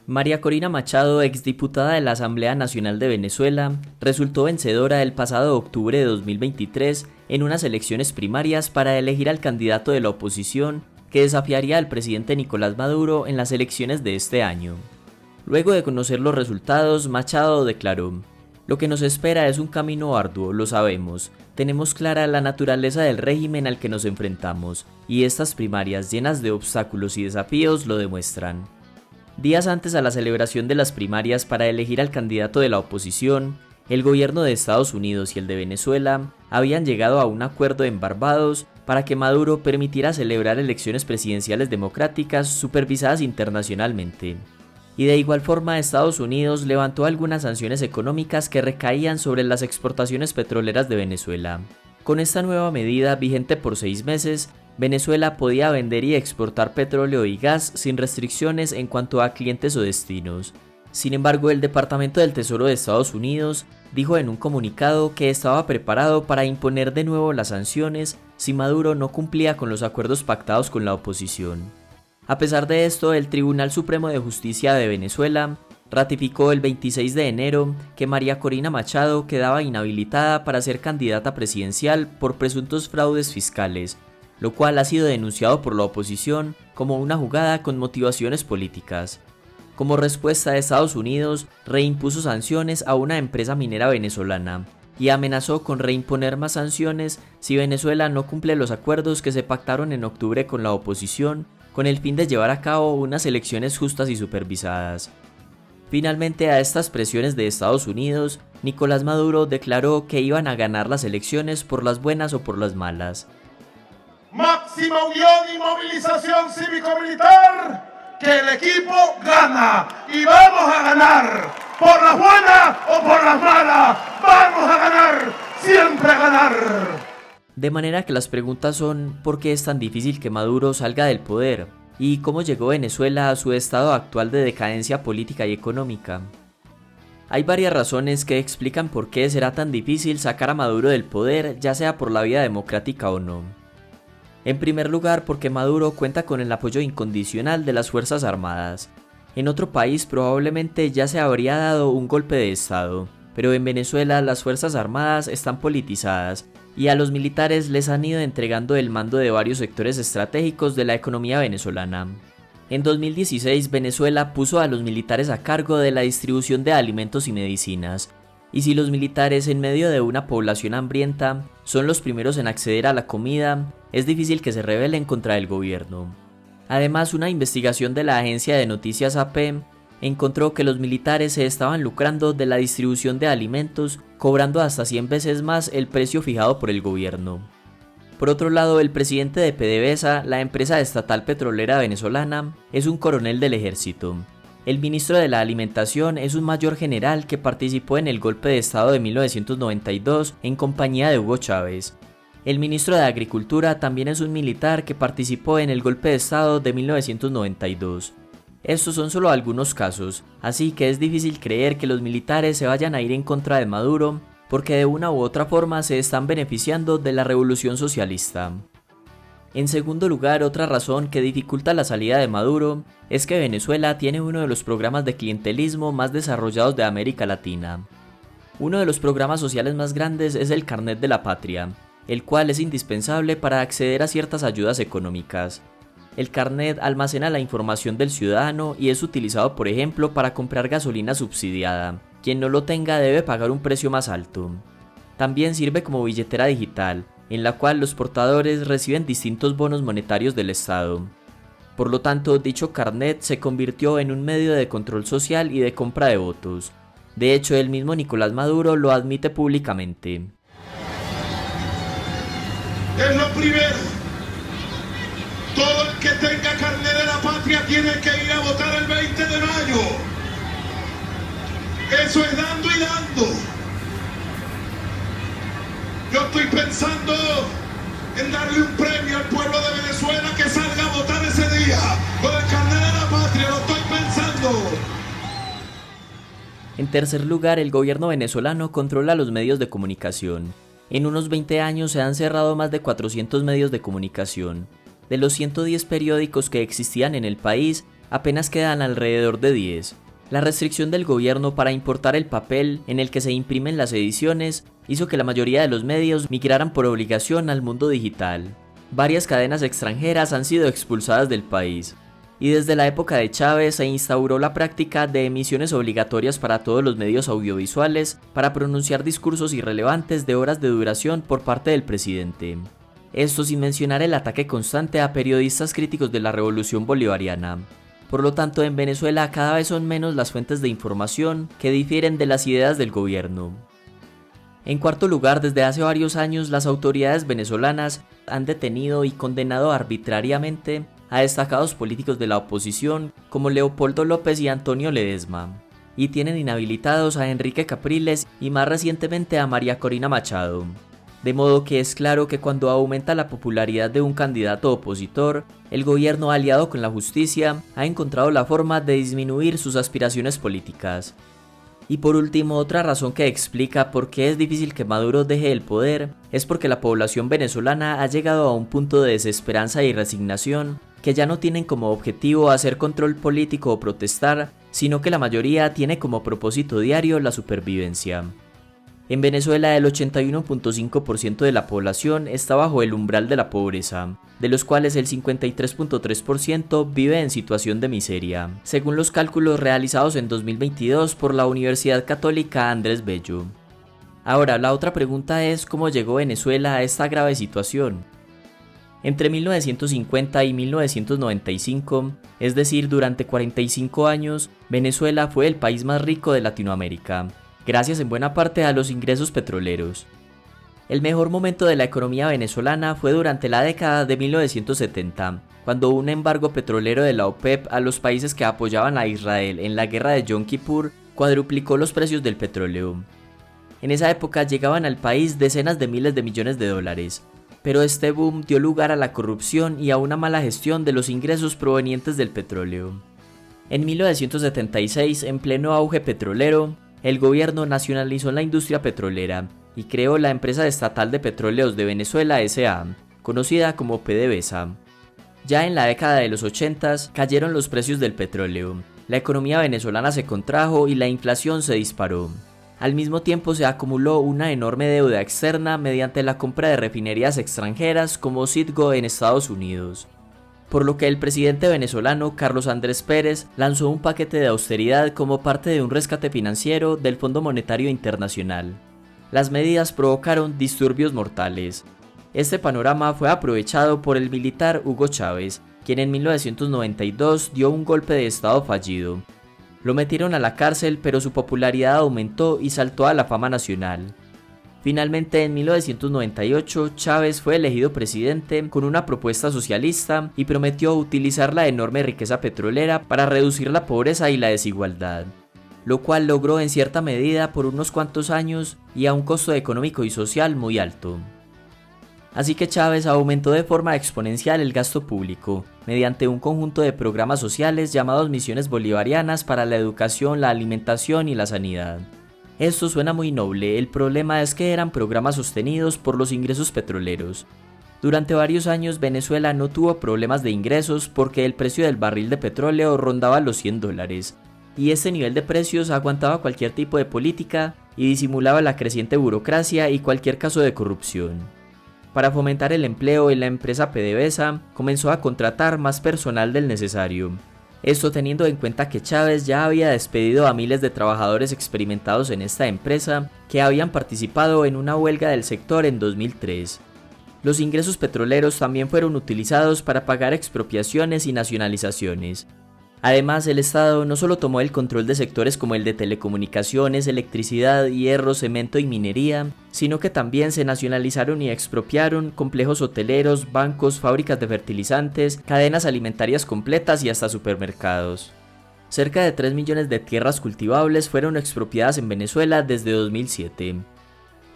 María Corina Machado, exdiputada de la Asamblea Nacional de Venezuela, resultó vencedora el pasado octubre de 2023 en unas elecciones primarias para elegir al candidato de la oposición que desafiaría al presidente Nicolás Maduro en las elecciones de este año. Luego de conocer los resultados, Machado declaró: "Lo que nos espera es un camino arduo, lo sabemos. Tenemos clara la naturaleza del régimen al que nos enfrentamos, y estas primarias llenas de obstáculos y desafíos lo demuestran". Días antes a la celebración de las primarias para elegir al candidato de la oposición, el gobierno de Estados Unidos y el de Venezuela habían llegado a un acuerdo en Barbados para que Maduro permitiera celebrar elecciones presidenciales democráticas supervisadas internacionalmente. Y de igual forma, Estados Unidos levantó algunas sanciones económicas que recaían sobre las exportaciones petroleras de Venezuela. Con esta nueva medida, vigente por 6 meses, Venezuela podía vender y exportar petróleo y gas sin restricciones en cuanto a clientes o destinos. Sin embargo, el Departamento del Tesoro de Estados Unidos dijo en un comunicado que estaba preparado para imponer de nuevo las sanciones si Maduro no cumplía con los acuerdos pactados con la oposición. A pesar de esto, el Tribunal Supremo de Justicia de Venezuela ratificó el 26 de enero que María Corina Machado quedaba inhabilitada para ser candidata presidencial por presuntos fraudes fiscales, lo cual ha sido denunciado por la oposición como una jugada con motivaciones políticas. Como respuesta, Estados Unidos reimpuso sanciones a una empresa minera venezolana y amenazó con reimponer más sanciones si Venezuela no cumple los acuerdos que se pactaron en octubre con la oposición con el fin de llevar a cabo unas elecciones justas y supervisadas. Finalmente, a estas presiones de Estados Unidos, Nicolás Maduro declaró que iban a ganar las elecciones por las buenas o por las malas. Máxima unión y movilización cívico-militar, que el equipo gana y vamos a ganar, por las buenas o por las malas, vamos a ganar, siempre a ganar. De manera que las preguntas son: ¿por qué es tan difícil que Maduro salga del poder? ¿Y cómo llegó Venezuela a su estado actual de decadencia política y económica? Hay varias razones que explican por qué será tan difícil sacar a Maduro del poder, ya sea por la vía democrática o no. En primer lugar, porque Maduro cuenta con el apoyo incondicional de las Fuerzas Armadas. En otro país probablemente ya se habría dado un golpe de estado, pero en Venezuela las Fuerzas Armadas están politizadas y a los militares les han ido entregando el mando de varios sectores estratégicos de la economía venezolana. En 2016, Venezuela puso a los militares a cargo de la distribución de alimentos y medicinas, y si los militares en medio de una población hambrienta son los primeros en acceder a la comida, es difícil que se rebelen contra el gobierno. Además, una investigación de la agencia de noticias AP encontró que los militares se estaban lucrando de la distribución de alimentos, cobrando hasta 100 veces más el precio fijado por el gobierno. Por otro lado, el presidente de PDVSA, la empresa estatal petrolera venezolana, es un coronel del ejército. El ministro de la Alimentación es un mayor general que participó en el golpe de estado de 1992 en compañía de Hugo Chávez. El ministro de Agricultura también es un militar que participó en el golpe de estado de 1992. Estos son solo algunos casos, así que es difícil creer que los militares se vayan a ir en contra de Maduro, porque de una u otra forma se están beneficiando de la revolución socialista. En segundo lugar, otra razón que dificulta la salida de Maduro es que Venezuela tiene uno de los programas de clientelismo más desarrollados de América Latina. Uno de los programas sociales más grandes es el Carnet de la Patria, el cual es indispensable para acceder a ciertas ayudas económicas. El carnet almacena la información del ciudadano y es utilizado, por ejemplo, para comprar gasolina subsidiada. Quien no lo tenga debe pagar un precio más alto. También sirve como billetera digital, en la cual los portadores reciben distintos bonos monetarios del Estado. Por lo tanto, dicho carnet se convirtió en un medio de control social y de compra de votos. De hecho, el mismo Nicolás Maduro lo admite públicamente. Es lo primero. Todo el que tenga carnet de la patria tiene que ir a votar el 20 de mayo. Eso es dando y dando. Yo estoy pensando en darle un premio al pueblo de Venezuela que salga a votar ese día con el carnet de la patria, lo estoy pensando. En tercer lugar, el gobierno venezolano controla los medios de comunicación. En unos 20 años se han cerrado más de 400 medios de comunicación. De los 110 periódicos que existían en el país, apenas quedan alrededor de 10. La restricción del gobierno para importar el papel en el que se imprimen las ediciones hizo que la mayoría de los medios migraran por obligación al mundo digital. Varias cadenas extranjeras han sido expulsadas del país, y desde la época de Chávez se instauró la práctica de emisiones obligatorias para todos los medios audiovisuales para pronunciar discursos irrelevantes de horas de duración por parte del presidente. Esto sin mencionar el ataque constante a periodistas críticos de la revolución bolivariana. Por lo tanto, en Venezuela cada vez son menos las fuentes de información que difieren de las ideas del gobierno. En cuarto lugar, desde hace varios años las autoridades venezolanas han detenido y condenado arbitrariamente a destacados políticos de la oposición como Leopoldo López y Antonio Ledesma, y tienen inhabilitados a Enrique Capriles y más recientemente a María Corina Machado. De modo que es claro que cuando aumenta la popularidad de un candidato opositor, el gobierno aliado con la justicia ha encontrado la forma de disminuir sus aspiraciones políticas. Y por último, otra razón que explica por qué es difícil que Maduro deje el poder es porque la población venezolana ha llegado a un punto de desesperanza y resignación que ya no tienen como objetivo hacer control político o protestar, sino que la mayoría tiene como propósito diario la supervivencia. En Venezuela el 81.5% de la población está bajo el umbral de la pobreza, de los cuales el 53.3% vive en situación de miseria, según los cálculos realizados en 2022 por la Universidad Católica Andrés Bello. Ahora, la otra pregunta es ¿cómo llegó Venezuela a esta grave situación? Entre 1950 y 1995, es decir, durante 45 años, Venezuela fue el país más rico de Latinoamérica, gracias en buena parte a los ingresos petroleros. El mejor momento de la economía venezolana fue durante la década de 1970, cuando un embargo petrolero de la OPEP a los países que apoyaban a Israel en la guerra de Yom Kippur cuadruplicó los precios del petróleo. En esa época llegaban al país decenas de miles de millones de dólares, pero este boom dio lugar a la corrupción y a una mala gestión de los ingresos provenientes del petróleo. En 1976, en pleno auge petrolero, el gobierno nacionalizó la industria petrolera y creó la Empresa Estatal de Petróleos de Venezuela S.A., conocida como PDVSA. Ya en la década de los 80 cayeron los precios del petróleo, la economía venezolana se contrajo y la inflación se disparó. Al mismo tiempo se acumuló una enorme deuda externa mediante la compra de refinerías extranjeras como Citgo en Estados Unidos, por lo que el presidente venezolano Carlos Andrés Pérez lanzó un paquete de austeridad como parte de un rescate financiero del Fondo Monetario Internacional. Las medidas provocaron disturbios mortales. Este panorama fue aprovechado por el militar Hugo Chávez, quien en 1992 dio un golpe de estado fallido. Lo metieron a la cárcel, pero su popularidad aumentó y saltó a la fama nacional. Finalmente, en 1998, Chávez fue elegido presidente con una propuesta socialista y prometió utilizar la enorme riqueza petrolera para reducir la pobreza y la desigualdad, lo cual logró en cierta medida por unos cuantos años y a un costo económico y social muy alto. Así que Chávez aumentó de forma exponencial el gasto público, mediante un conjunto de programas sociales llamados misiones bolivarianas para la educación, la alimentación y la sanidad. Esto suena muy noble, el problema es que eran programas sostenidos por los ingresos petroleros. Durante varios años Venezuela no tuvo problemas de ingresos porque el precio del barril de petróleo rondaba los $100, y este nivel de precios aguantaba cualquier tipo de política y disimulaba la creciente burocracia y cualquier caso de corrupción. Para fomentar el empleo, la empresa PDVSA comenzó a contratar más personal del necesario. Esto teniendo en cuenta que Chávez ya había despedido a miles de trabajadores experimentados en esta empresa que habían participado en una huelga del sector en 2003. Los ingresos petroleros también fueron utilizados para pagar expropiaciones y nacionalizaciones. Además, el Estado no solo tomó el control de sectores como el de telecomunicaciones, electricidad, hierro, cemento y minería, sino que también se nacionalizaron y expropiaron complejos hoteleros, bancos, fábricas de fertilizantes, cadenas alimentarias completas y hasta supermercados. Cerca de 3 millones de tierras cultivables fueron expropiadas en Venezuela desde 2007.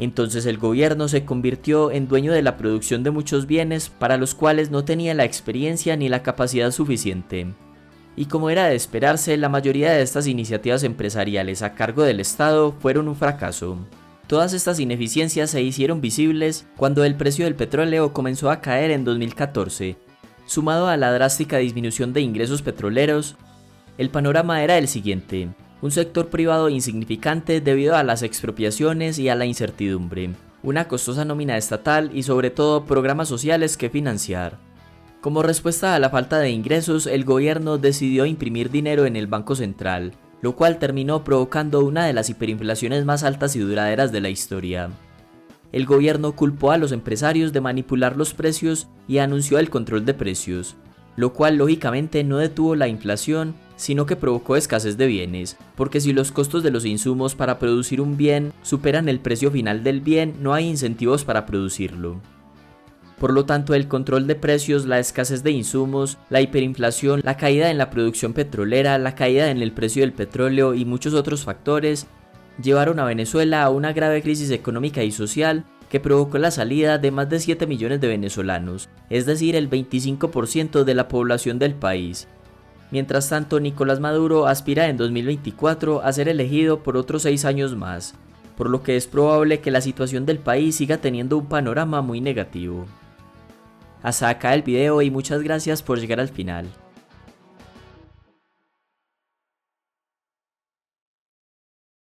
Entonces el gobierno se convirtió en dueño de la producción de muchos bienes para los cuales no tenía la experiencia ni la capacidad suficiente. Y como era de esperarse, la mayoría de estas iniciativas empresariales a cargo del Estado fueron un fracaso. Todas estas ineficiencias se hicieron visibles cuando el precio del petróleo comenzó a caer en 2014. Sumado a la drástica disminución de ingresos petroleros, El panorama era el siguiente: un sector privado insignificante debido a las expropiaciones y a la incertidumbre, una costosa nómina estatal y sobre todo programas sociales que financiar. Como respuesta a la falta de ingresos, el gobierno decidió imprimir dinero en el Banco Central, lo cual terminó provocando una de las hiperinflaciones más altas y duraderas de la historia. El gobierno culpó a los empresarios de manipular los precios y anunció el control de precios, lo cual lógicamente no detuvo la inflación, sino que provocó escasez de bienes, porque si los costos de los insumos para producir un bien superan el precio final del bien, no hay incentivos para producirlo. Por lo tanto, el control de precios, la escasez de insumos, la hiperinflación, la caída en la producción petrolera, la caída en el precio del petróleo y muchos otros factores llevaron a Venezuela a una grave crisis económica y social que provocó la salida de más de 7 millones de venezolanos, es decir, el 25% de la población del país. Mientras tanto, Nicolás Maduro aspira en 2024 a ser elegido por otros 6 años más, por lo que es probable que la situación del país siga teniendo un panorama muy negativo. Hasta acá el video y muchas gracias por llegar al final.